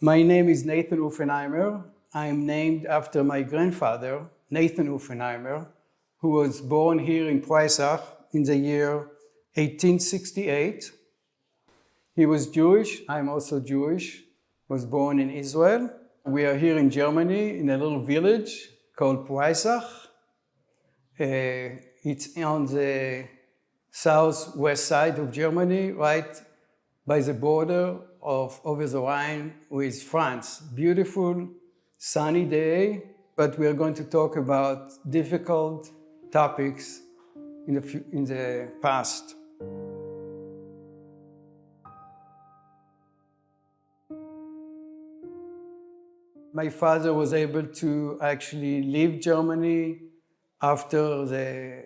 My name is Martin Uffenheimer. I'm named after my grandfather, Nathan Uffenheimer, who was born here in Breisach in the year 1868. He was Jewish. I'm also Jewish. Was born in Israel. We are here in Germany in a little village called Breisach. It's on the southwest side of Germany, right by the border of over the Rhine with France. Beautiful, sunny day, but we are going to talk about difficult topics in the past. My father was able to actually leave Germany after the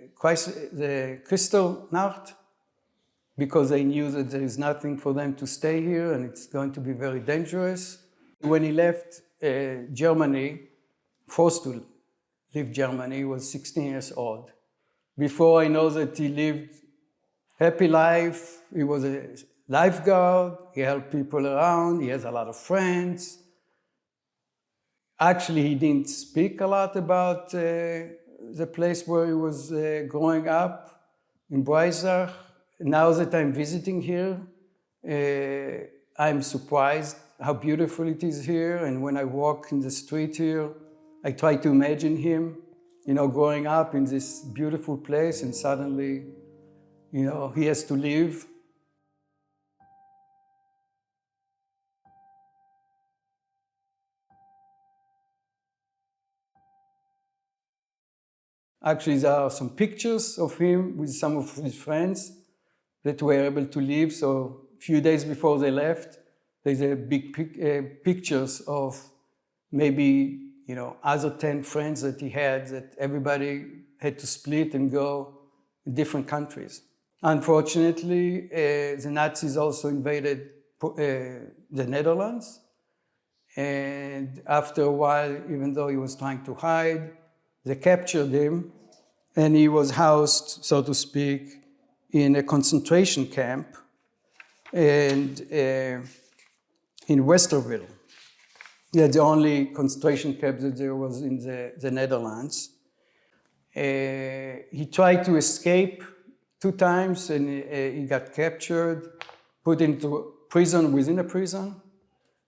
Kristallnacht, because they knew that there is nothing for them to stay here and it's going to be very dangerous. When he left Germany, forced to leave Germany, he was 16 years old. Before I know that he lived happy life, he was a lifeguard, he helped people around, he has a lot of friends. Actually, he didn't speak a lot about the place where he was growing up in Breisach. Now that I'm visiting here, I'm surprised how beautiful it is here. And when I walk in the street here, I try to imagine him, growing up in this beautiful place, and suddenly, he has to leave. Actually, there are some pictures of him with some of his friends that were able to leave. So a few days before they left, there's a big pictures of maybe, other 10 friends that he had, that everybody had to split and go in different countries. Unfortunately, the Nazis also invaded the Netherlands. And after a while, even though he was trying to hide, they captured him, and he was housed, so to speak, in a concentration camp and in Westerville. That's the only concentration camp that there was in the Netherlands. He tried to escape 2 times, and he got captured, put into prison within a prison.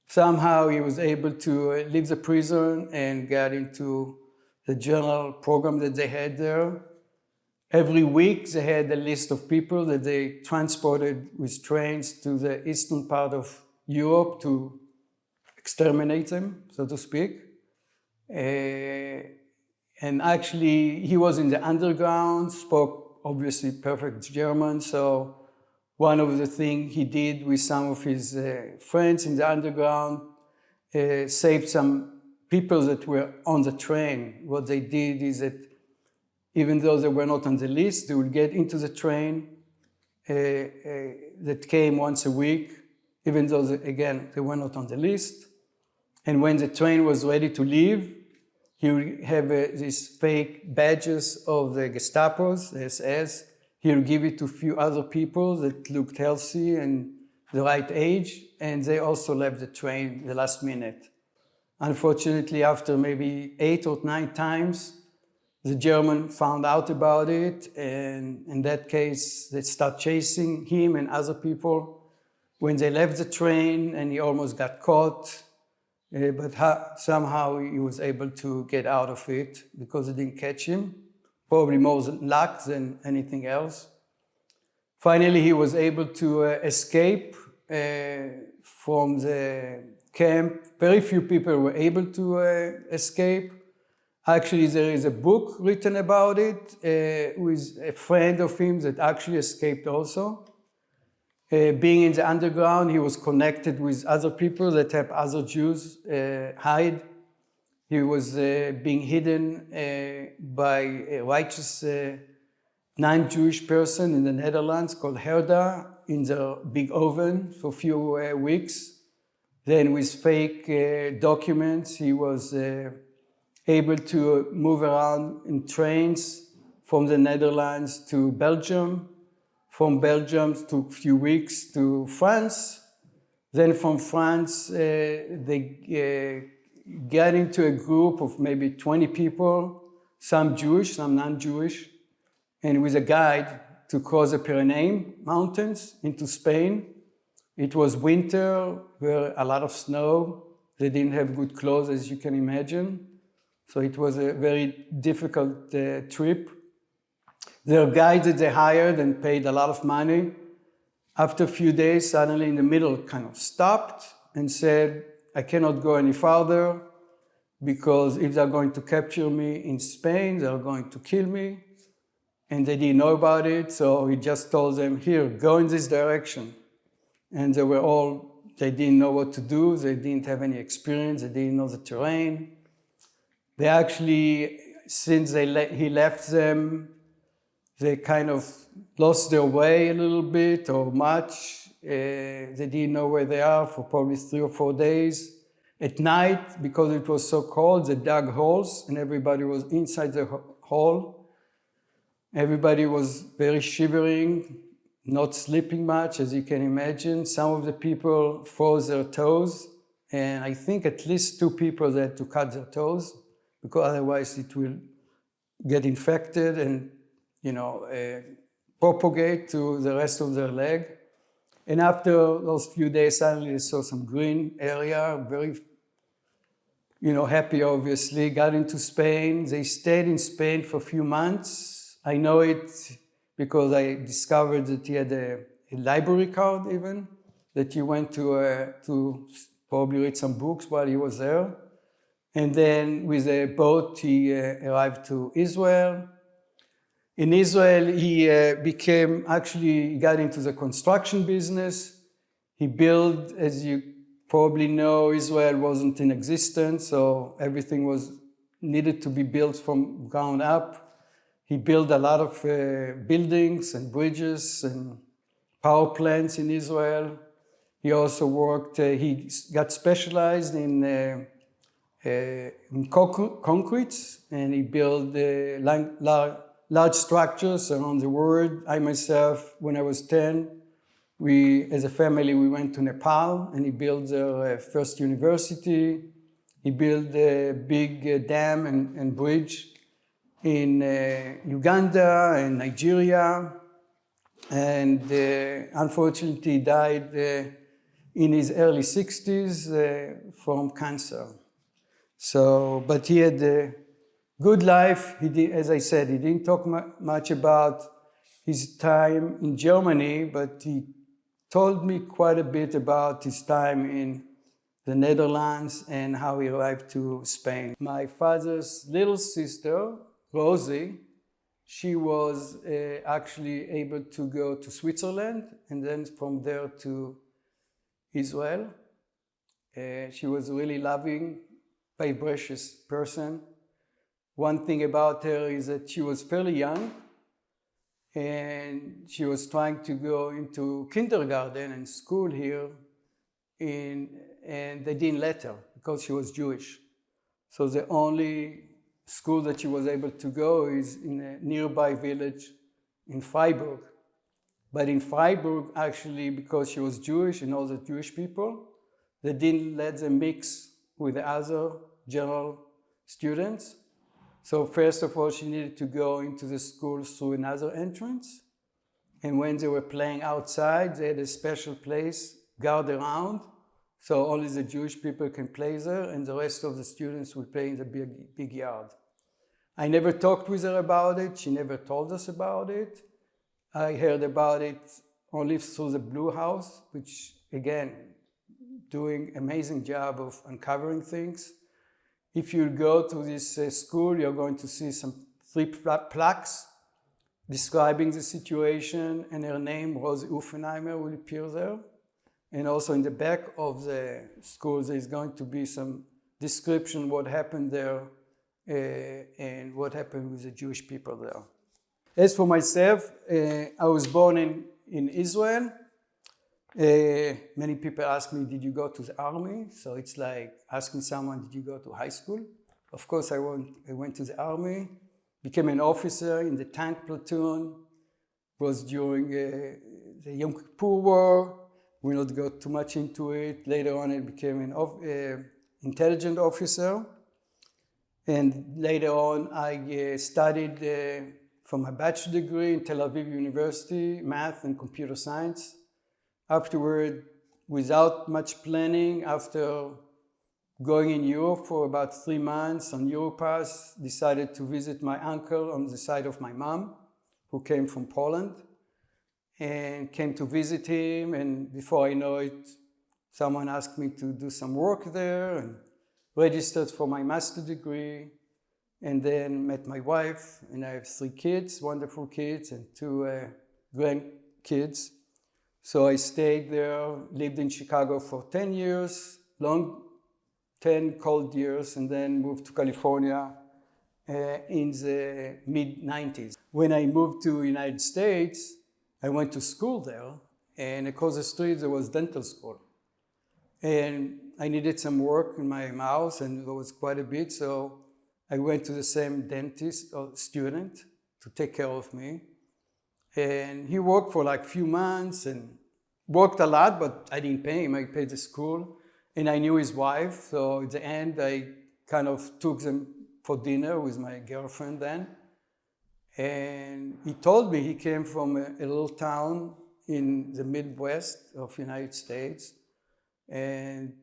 Somehow he was able to leave the prison and got into the general program that they had there. Every week they had a list of people that they transported with trains to the eastern part of Europe to exterminate them, so to speak. And actually he was in the underground, spoke obviously perfect German, so one of the things he did with some of his friends in the underground, saved some people that were on the train. What they did is that even though they were not on the list, they would get into the train that came once a week, even though, they were not on the list. And when the train was ready to leave, he would have these fake badges of the Gestapos, the SS. He would give it to a few other people that looked healthy and the right age, and they also left the train the last minute. Unfortunately, after maybe 8 or 9 times, the German found out about it, and in that case, they start chasing him and other people. When they left the train, and he almost got caught, but somehow he was able to get out of it because they didn't catch him. Probably more luck than anything else. Finally, he was able to escape from the camp. Very few people were able to escape. Actually, there is a book written about it with a friend of him that actually escaped also. Being in the underground, he was connected with other people that helped other Jews hide. He was being hidden by a righteous non-Jewish person in the Netherlands called Herda in the big oven for a few weeks. Then with fake documents, he was able to move around in trains from the Netherlands to Belgium. From Belgium, it took a few weeks to France. Then from France, they got into a group of maybe 20 people, some Jewish, some non-Jewish, and with a guide to cross the Pyrenees Mountains into Spain. It was winter, there a lot of snow. They didn't have good clothes, as you can imagine. So it was a very difficult trip. Their guides that they hired and paid a lot of money, after a few days, suddenly in the middle kind of stopped and said, I cannot go any farther because if they're going to capture me in Spain, they're going to kill me. And they didn't know about it, so he just told them, here, go in this direction. And they didn't know what to do, they didn't have any experience, they didn't know the terrain. They actually, since he left them, they kind of lost their way a little bit or much. They didn't know where they are for probably 3 or 4 days. At night, because it was so cold, they dug holes and everybody was inside the hole. Everybody was very shivering, not sleeping much, as you can imagine. Some of the people froze their toes, and I think at least 2 people had to cut their toes, because otherwise it will get infected and propagate to the rest of their leg. And after those few days, suddenly they saw some green area, very happy obviously, got into Spain. They stayed in Spain for a few months. I know it because I discovered that he had a library card even, that he went to probably read some books while he was there. And then with a boat, he arrived to Israel. In Israel, he got into the construction business. He built, as you probably know, Israel wasn't in existence, so everything needed to be built from ground up. He built a lot of buildings and bridges and power plants in Israel. He also he got specialized in concrete, and he built large structures around the world. I myself, when I was 10, as a family, we went to Nepal, and he built their first university. He built a big dam and bridge in Uganda and Nigeria, and unfortunately died in his early 60s from cancer. But he had a good life. As I said, he didn't talk much about his time in Germany, but he told me quite a bit about his time in the Netherlands and how he arrived to Spain. My father's little sister, Rosie, she was actually able to go to Switzerland and then from there to Israel. She was a really loving, vivacious person. One thing about her is that she was fairly young and she was trying to go into kindergarten and school here, and they didn't let her because she was Jewish. So the only school that she was able to go is in a nearby village in Freiburg. But in Freiburg, actually, because she was Jewish and all the Jewish people, they didn't let them mix with the other general students. So first of all, she needed to go into the school through another entrance. And when they were playing outside, they had a special place, guard around, so only the Jewish people can play there, and the rest of the students would play in the big yard. I never talked with her about it. She never told us about it. I heard about it only through the Blue House, which, again, doing amazing job of uncovering things. If you go to this school, you're going to see some 3 plaques describing the situation, and her name, Martin Uffenheimer, will appear there. And also in the back of the school, there's going to be some description what happened there and what happened with the Jewish people there. As for myself, I was born in Israel. Many people ask me, did you go to the army? So it's like asking someone, did you go to high school? Of course I went to the army, became an officer in the tank platoon, was during the Yom Kippur War, Will not go too much into it. Later on, I became an intelligence officer. And later on, I studied for my bachelor degree in Tel Aviv University, math and computer science. Afterward, without much planning, after going in Europe for about 3 months on Europass, decided to visit my uncle on the side of my mom, who came from Poland, and came to visit him. And before I know it, someone asked me to do some work there and registered for my master's degree, and then met my wife, and I have 3 kids, wonderful kids, and 2 grandkids. So I stayed there, lived in Chicago for 10 years, 10 cold years, and then moved to California in the mid-90s. When I moved to the United States, I went to school there, and across the street there was dental school. And I needed some work in my mouth, and there was quite a bit, so I went to the same dentist or student to take care of me. And he worked for like a few months and worked a lot, but I didn't pay him. I paid the school, and I knew his wife. So at the end, I kind of took them for dinner with my girlfriend then. And he told me he came from a little town in the Midwest of the United States. And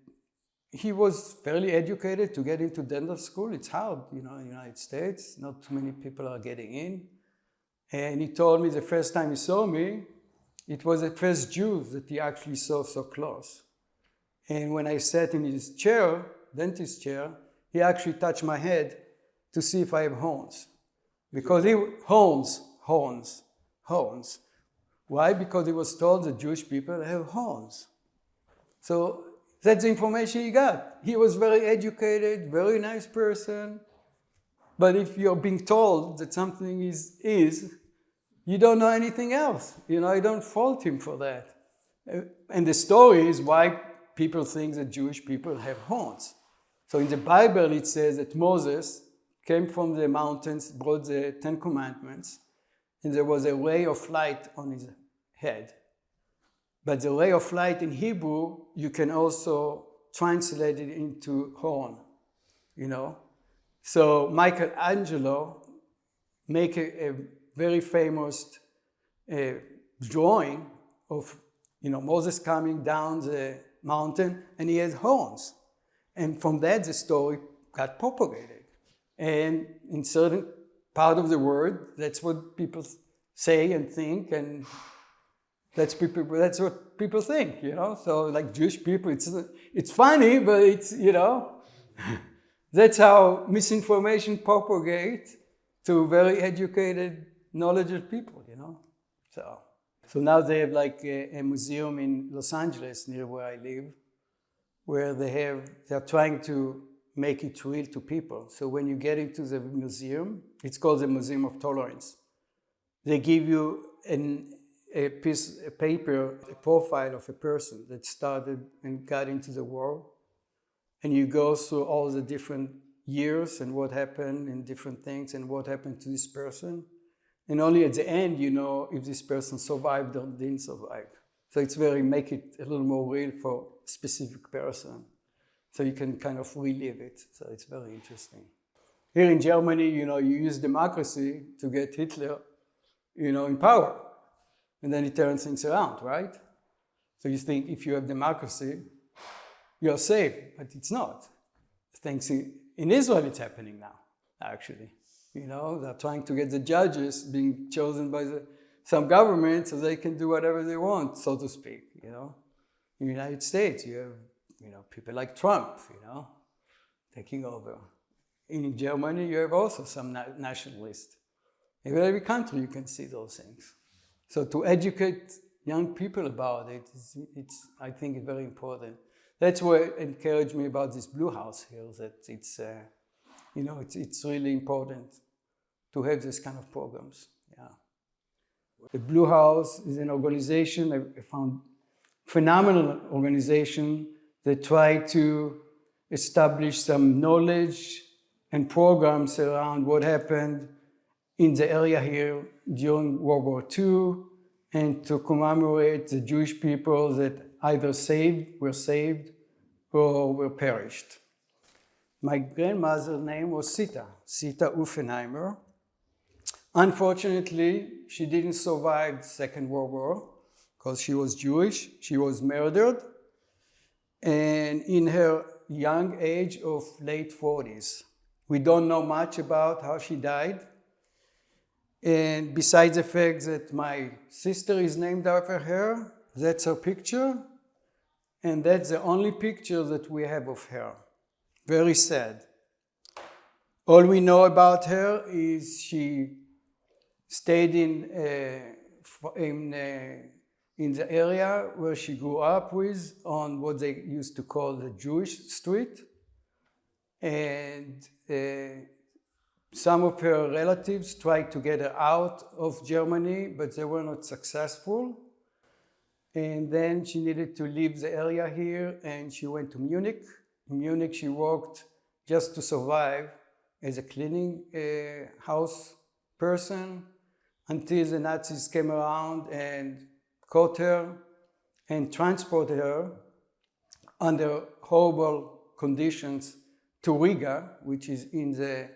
he was fairly educated to get into dental school. It's hard, in the United States. Not too many people are getting in. And he told me the first time he saw me, it was the first Jew that he actually saw so close. And when I sat in his chair, dentist chair, he actually touched my head to see if I have horns. Because horns. Why? Because he was told that Jewish people have horns. So that's the information he got. He was very educated, very nice person. But if you're being told that something is, you don't know anything else. I don't fault him for that. And the story is why people think that Jewish people have horns. So in the Bible, it says that Moses came from the mountains, brought the 10 Commandments, and there was a ray of light on his head. But the ray of light in Hebrew, you can also translate it into horn, So Michelangelo made a very famous drawing of, Moses coming down the mountain, and he had horns. And from that, the story got propagated. And in certain part of the world, that's what people say and think, and that's what people think, So like Jewish people, it's funny, but it's, that's how misinformation propagates to very educated, knowledgeable people, So now they have like a museum in Los Angeles, near where I live, where they're trying to make it real to people. So when you get into the museum, it's called the Museum of Tolerance. They give you a piece of paper, a profile of a person that started and got into the war. And you go through all the different years and what happened and different things and what happened to this person. And only at the end, if this person survived or didn't survive. So it's make it a little more real for a specific person. So you can kind of relive it. So it's very interesting. Here in Germany, you use democracy to get Hitler, in power. And then he turns things around, right? So you think if you have democracy, you're safe, but it's not. Things in Israel, it's happening now, actually. They're trying to get the judges being chosen by some government so they can do whatever they want, so to speak, In the United States, you have, people like Trump, taking over. In Germany, you have also some nationalists. In every country, you can see those things. So to educate young people about it, I think it's very important. That's what encouraged me about this Blue House here, that it's really important to have this kind of programs. Yeah. The Blue House is an organization, I found phenomenal organization that try to establish some knowledge and programs around what happened in the area here during World War II, and to commemorate the Jewish people that either were saved, or were perished. My grandmother's name was Sita Uffenheimer. Unfortunately, she didn't survive the Second World War because she was Jewish. She was murdered, and in her young age of late 40s. We don't know much about how she died. And besides the fact that my sister is named after her, that's her picture, and that's the only picture that we have of her. Very sad. All we know about her is she stayed in the area where she grew up with, on what they used to call the Jewish street. And some of her relatives tried to get her out of Germany, but they were not successful. And then she needed to leave the area here, and she went to Munich. In Munich, she worked just to survive as a cleaning house person until the Nazis came around and caught her and transported her under horrible conditions to Riga, which is in the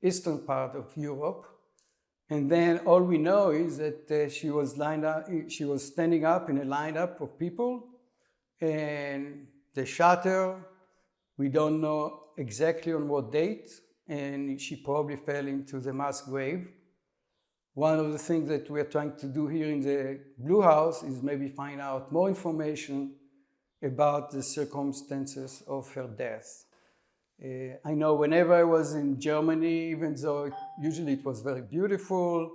eastern part of Europe. And then all we know is that she was standing up in a lineup of people, and they shot her. We don't know exactly on what date, and she probably fell into the mass grave. One of the things that we are trying to do here in the Blue House is maybe find out more information about the circumstances of her death. I know whenever I was in Germany, even though usually it was very beautiful,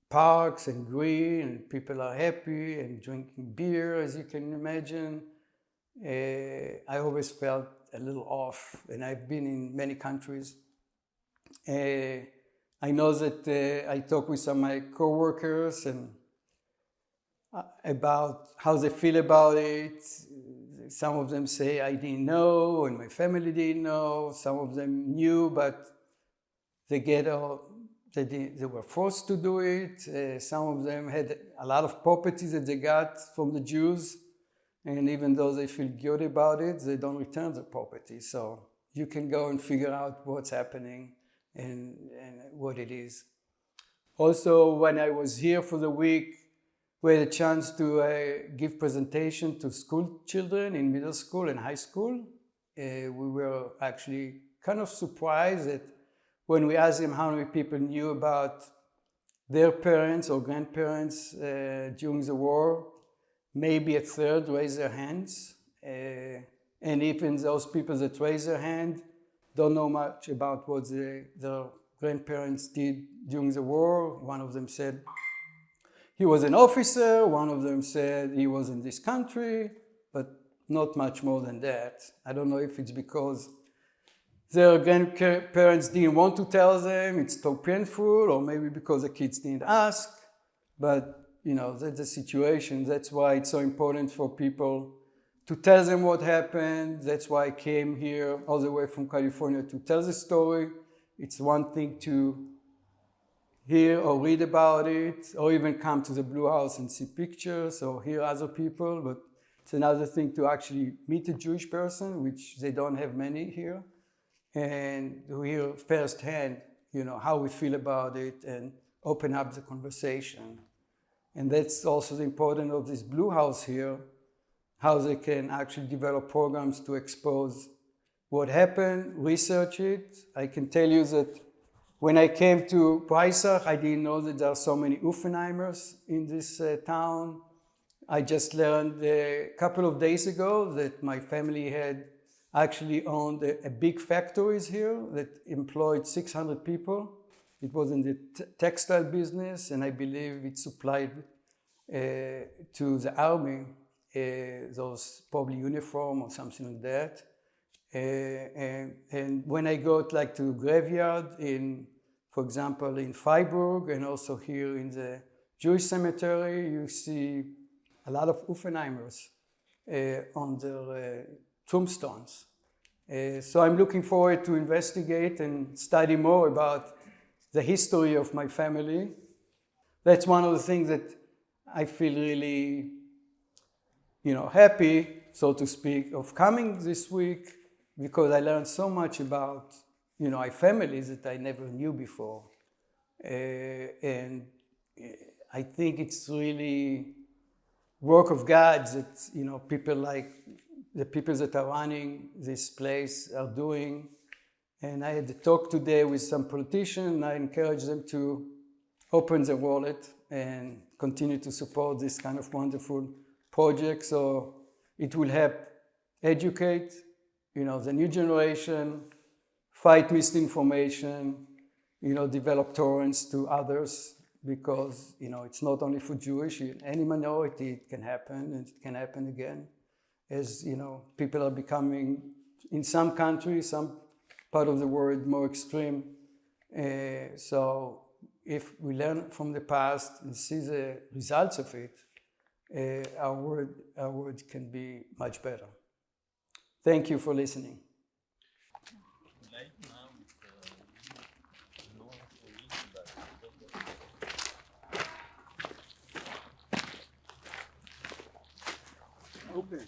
parks and green, and people are happy and drinking beer, as you can imagine, I always felt a little off, and I've been in many countries. I know that I talk with some of my co-workers and about how they feel about it. Some of them say, I didn't know, and my family didn't know. Some of them knew, but they were forced to do it. Some of them had a lot of property that they got from the Jews, and even though they feel guilty about it, they don't return the property. So you can go and figure out what's happening and what it is. Also, when I was here for the week, we had a chance to give presentation to school children in middle school and high school. We were actually kind of surprised that when we asked them how many people knew about their parents or grandparents during the war, maybe a third raised their hands. And even those people that raised their hand don't know much about what their grandparents did during the war. One of them said he was an officer, one of them said he was in this country, but not much more than that. I don't know if it's because their grandparents didn't want to tell them, it's too painful, or maybe because the kids didn't ask, but that's the situation. That's why it's so important for people to tell them what happened. That's why I came here all the way from California to tell the story. It's one thing to hear or read about it, or even come to the Blue House and see pictures or hear other people, but it's another thing to actually meet a Jewish person, which they don't have many here, and to hear firsthand, how we feel about it and open up the conversation. And that's also the importance of this Blue House here, how they can actually develop programs to expose what happened, research it. I can tell you that when I came to Breisach, I didn't know that there are so many Uffenheimers in this town. I just learned a couple of days ago that my family had actually owned a big factories here that employed 600 people. It was in the textile business, and I believe it supplied to the army those probably uniform or something like that. And when I go to graveyard for example, in Freiburg and also here in the Jewish cemetery, you see a lot of Uffenheimers on their tombstones. So I'm looking forward to investigate and study more about the history of my family. That's one of the things that I feel really happy, so to speak, of coming this week because I learned so much about, our families that I never knew before. And I think it's really work of God that, people like the people that are running this place are doing. And I had a talk today with some politicians, and I encourage them to open their wallet and continue to support this kind of wonderful project. So it will help educate, the new generation, fight misinformation, develop tolerance to others, because, it's not only for Jewish, in any minority it can happen, and it can happen again. As, people are becoming, in some countries, some part of the world, more extreme. So if we learn from the past and see the results of it, our world can be much better. Thank you for listening. Open.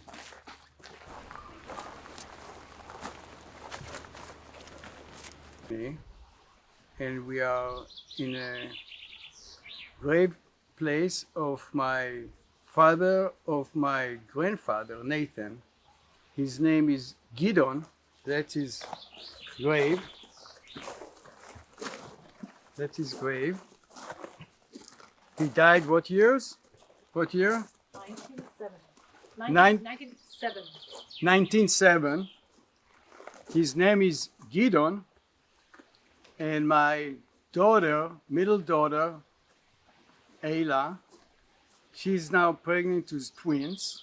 Okay. And we are in a grave place of my father, of my grandfather, Nathan. His name is Gideon. That's his grave. That's his grave. He died what years? What year? 1907. 1907. His name is Gideon. And my daughter, middle daughter, Ayla, she's now pregnant with twins.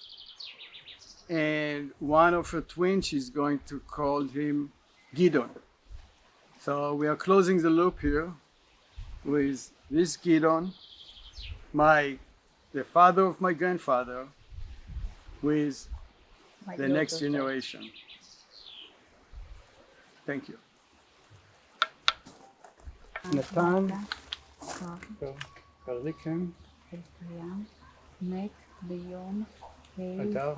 And one of her twins, she's going to call him Gideon. So we are closing the loop here with this Gideon, the father of my grandfather, with the next generation. Thank you. נתן, קרליקם, מת ביום אדר,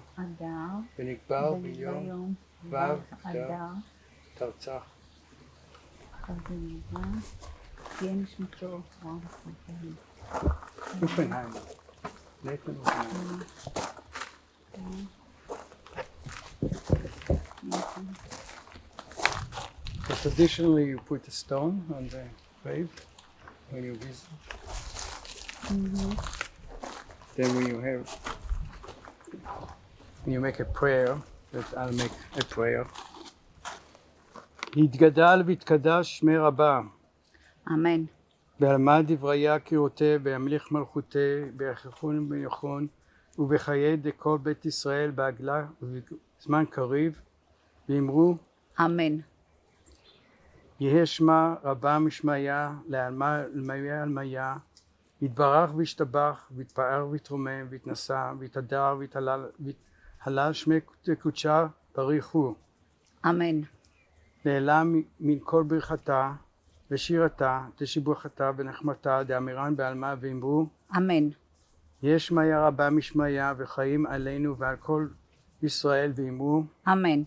ונקבר ביום ו' אדר, תרצח. תהיה נשמתו אופנהיימר, נתן אופנהיימר. So traditionally you put a stone on the grave when you visit. Then when you make a prayer, that I'll make a prayer. יתגדל ויתקדש שמי רבה. אמן. בעלמא דבריה קירותי, וימליך מלכותי, ביחכון וביוחון, ובחיי דכל בית ישראל בעגלה ובזמן קריב, ואמרו אמן. יהא שמה רבה משמיה לעלמיה עלמיה, יתברך וישתבח, ויתפאר ויתרומם, ויתנשא, ויתהדר, ויתהלל שמי קודשה בריך הוא. אמן. נעלם מן כל ברכתה, ושירתה, תשיבוחתה ונחמתה, דאמירן בעלמה ואמרו אמן. יהא שמיה רבה משמיה, וחיים עלינו ועל כל ישראל ואמרו אמן.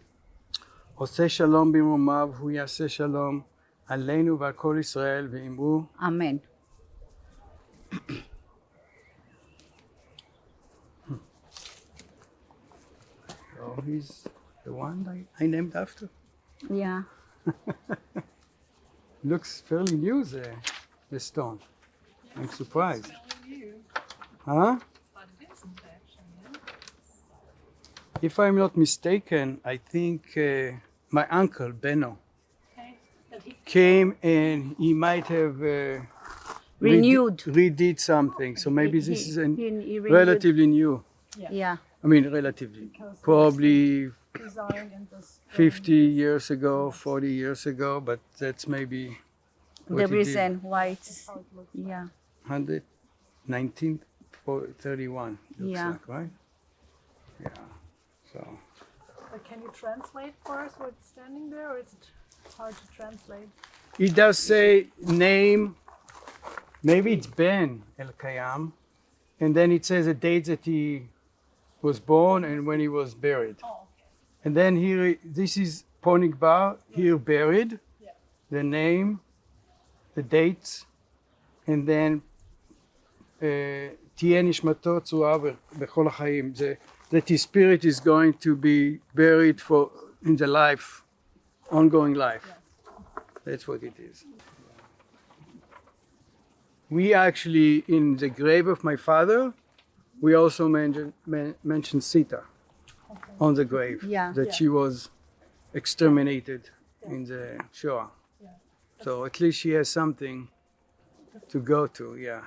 עושה שלום במרומיו, הוא יעשה שלום עלינו ועל כל ישראל ואמרו אמן. So he's the one I named after. Yeah. Looks fairly new, the stone. I'm surprised. Huh? If I'm not mistaken, I think my uncle, Benno, came and he might have redid something. So maybe this is relatively new. Yeah. I mean, relatively. Probably 50 years ago, 40 years ago, but that's maybe The reason why it's, yeah. 1931 looks Yeah. like, right? Yeah. So. But can you translate for us what's standing there, or is it hard to translate? It does say name, maybe it's Ben El Kayam, and then it says a date that he was born and when he was buried. Oh, okay. And then here, this is Ponik Bar, here buried, Yeah. the name, the dates, and then תהיה נשמתו צרועה בכל החיים. That his spirit is going to be buried in the life, ongoing life. That's what it is. We actually, in the grave of my father, we also mentioned Sita on the grave, Yeah. that she was exterminated in the Shoah. Yeah. So at least she has something to go to, yeah.